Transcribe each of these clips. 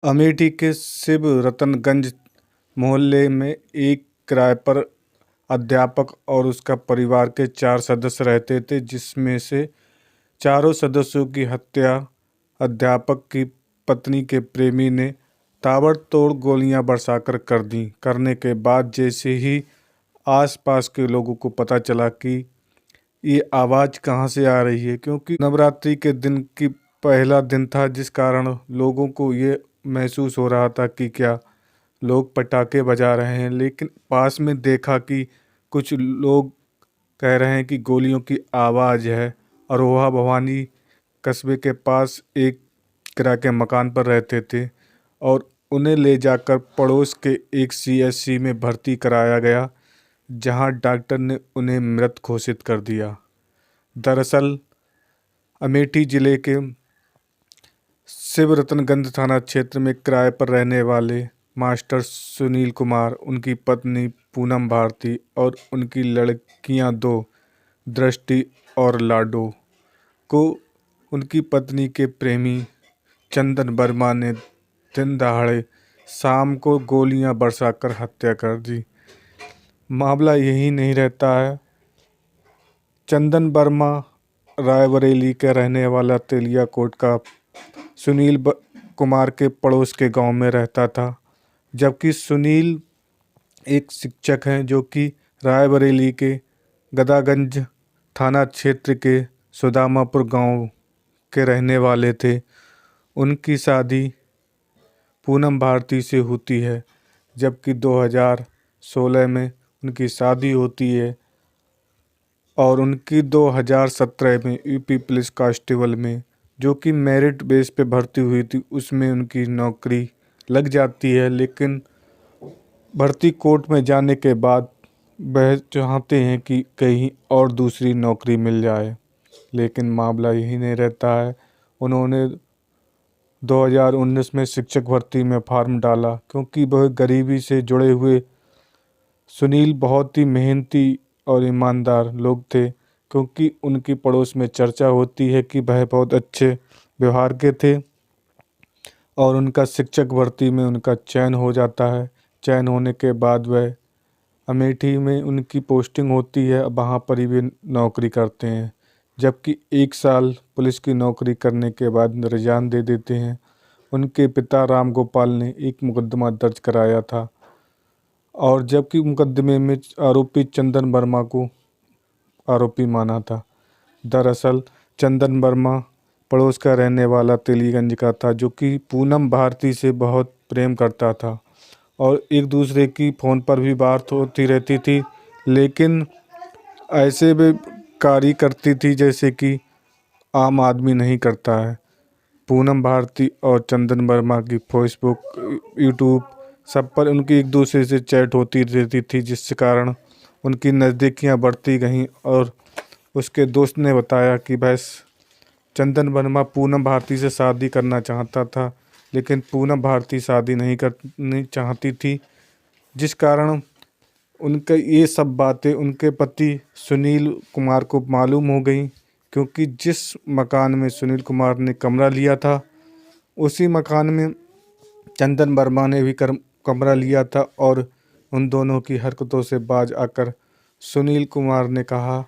अमेठी के शिव रतनगंज मोहल्ले में एक किराए पर अध्यापक और उसका परिवार के 4 सदस्य रहते थे, जिसमें से चारों सदस्यों की हत्या अध्यापक की पत्नी के प्रेमी ने ताबड़तोड़ गोलियां बरसाकर कर दी। करने के बाद जैसे ही आसपास के लोगों को पता चला कि ये आवाज़ कहाँ से आ रही है, क्योंकि नवरात्रि के दिन की पहला दिन था, जिस कारण लोगों को ये महसूस हो रहा था कि क्या लोग पटाखे बजा रहे हैं। लेकिन पास में देखा कि कुछ लोग कह रहे हैं कि गोलियों की आवाज़ है। अरोहा भवानी कस्बे के पास एक किराए के मकान पर रहते थे और उन्हें ले जाकर पड़ोस के एक सीएचसी में भर्ती कराया गया, जहां डॉक्टर ने उन्हें मृत घोषित कर दिया। दरअसल अमेठी जिले के शिव रतनगंज थाना क्षेत्र में किराए पर रहने वाले मास्टर सुनील कुमार, उनकी पत्नी पूनम भारती और उनकी लड़कियां दो, दृष्टि और लाडो, को उनकी पत्नी के प्रेमी चंदन वर्मा ने दिन दहाड़े शाम को गोलियां बरसाकर हत्या कर दी। मामला यही नहीं रहता है। चंदन वर्मा रायबरेली का रहने वाला तेलिया कोट का सुनील कुमार के पड़ोस के गांव में रहता था, जबकि सुनील एक शिक्षक हैं जो कि रायबरेली के गदागंज थाना क्षेत्र के सुदामापुर गांव के रहने वाले थे। उनकी शादी पूनम भारती से होती है, जबकि 2016 में उनकी शादी होती है और उनकी 2017 में यूपी पुलिस कांस्टेबल में, जो कि मेरिट बेस पे भर्ती हुई थी, उसमें उनकी नौकरी लग जाती है। लेकिन भर्ती कोर्ट में जाने के बाद वह चाहते हैं कि कहीं और दूसरी नौकरी मिल जाए, लेकिन मामला यही नहीं रहता है। उन्होंने 2019 में शिक्षक भर्ती में फॉर्म डाला, क्योंकि वह गरीबी से जुड़े हुए सुनील बहुत ही मेहनती और ईमानदार लोग थे, क्योंकि उनकी पड़ोस में चर्चा होती है कि वह बहुत अच्छे व्यवहार के थे और उनका शिक्षक भर्ती में उनका चयन हो जाता है। चयन होने के बाद वह अमेठी में उनकी पोस्टिंग होती है, वहाँ पर ही वे नौकरी करते हैं, जबकि 1 साल पुलिस की नौकरी करने के बाद रिजाइन दे देते हैं। उनके पिता राम गोपाल ने एक मुकदमा दर्ज कराया था और जबकि मुकदमे में आरोपी चंदन वर्मा को आरोपी माना था। दरअसल चंदन वर्मा पड़ोस का रहने वाला तेलीगंज का था, जो कि पूनम भारती से बहुत प्रेम करता था और एक दूसरे की फ़ोन पर भी बात होती रहती थी, लेकिन ऐसे वे कार्य करती थी जैसे कि आम आदमी नहीं करता है। पूनम भारती और चंदन वर्मा की फेसबुक, यूट्यूब सब पर उनकी एक दूसरे से चैट होती रहती थी, जिसके कारण उनकी नज़दीकियाँ बढ़ती गईं। और उसके दोस्त ने बताया कि बस चंदन वर्मा पूनम भारती से शादी करना चाहता था, लेकिन पूनम भारती शादी नहीं करनी चाहती थी, जिस कारण उनका ये सब बातें उनके पति सुनील कुमार को मालूम हो गई, क्योंकि जिस मकान में सुनील कुमार ने कमरा लिया था, उसी मकान में चंदन वर्मा ने भी कमरा लिया था। और उन दोनों की हरकतों से बाज आकर सुनील कुमार ने कहा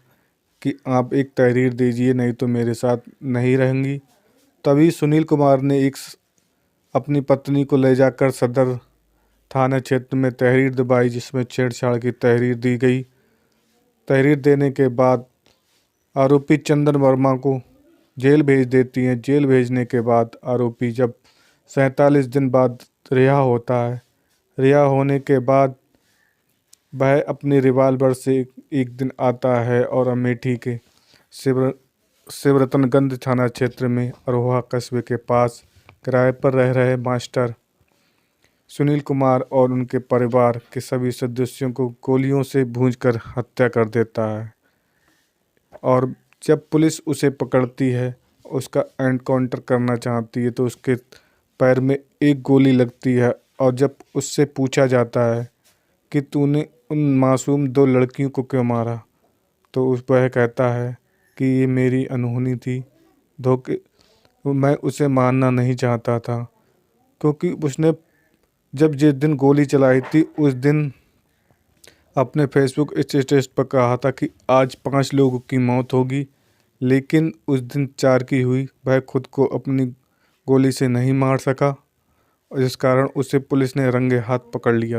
कि आप एक तहरीर दीजिए, नहीं तो मेरे साथ नहीं रहेंगी। तभी सुनील कुमार ने अपनी पत्नी को ले जाकर सदर थाना क्षेत्र में तहरीर दबाई, जिसमें छेड़छाड़ की तहरीर दी गई। तहरीर देने के बाद आरोपी चंदन वर्मा को जेल भेज देती हैं। जेल भेजने के बाद आरोपी जब 47 दिन बाद रिहा होता है, रिहा होने के बाद वह अपने रिवाल्वर से एक दिन आता है और अमेठी के शिवरतनगंज थाना क्षेत्र में अरोहा कस्बे के पास किराए पर रह रहे मास्टर सुनील कुमार और उनके परिवार के सभी सदस्यों को गोलियों से भूंजकर हत्या कर देता है। और जब पुलिस उसे पकड़ती है, उसका एनकाउंटर करना चाहती है, तो उसके पैर में एक गोली लगती है। और जब उससे पूछा जाता है कि तूने उन मासूम 2 लड़कियों को क्यों मारा, तो वह कहता है कि ये मेरी अनहोनी थी, धोखे मैं उसे मारना नहीं चाहता था। क्योंकि उसने जब जिस दिन गोली चलाई थी उस दिन अपने फेसबुक स्टेटस पर कहा था कि आज 5 लोगों की मौत होगी, लेकिन उस दिन 4 की हुई। वह खुद को अपनी गोली से नहीं मार सका, जिस कारण उसे पुलिस ने रंगे हाथ पकड़ लिया था।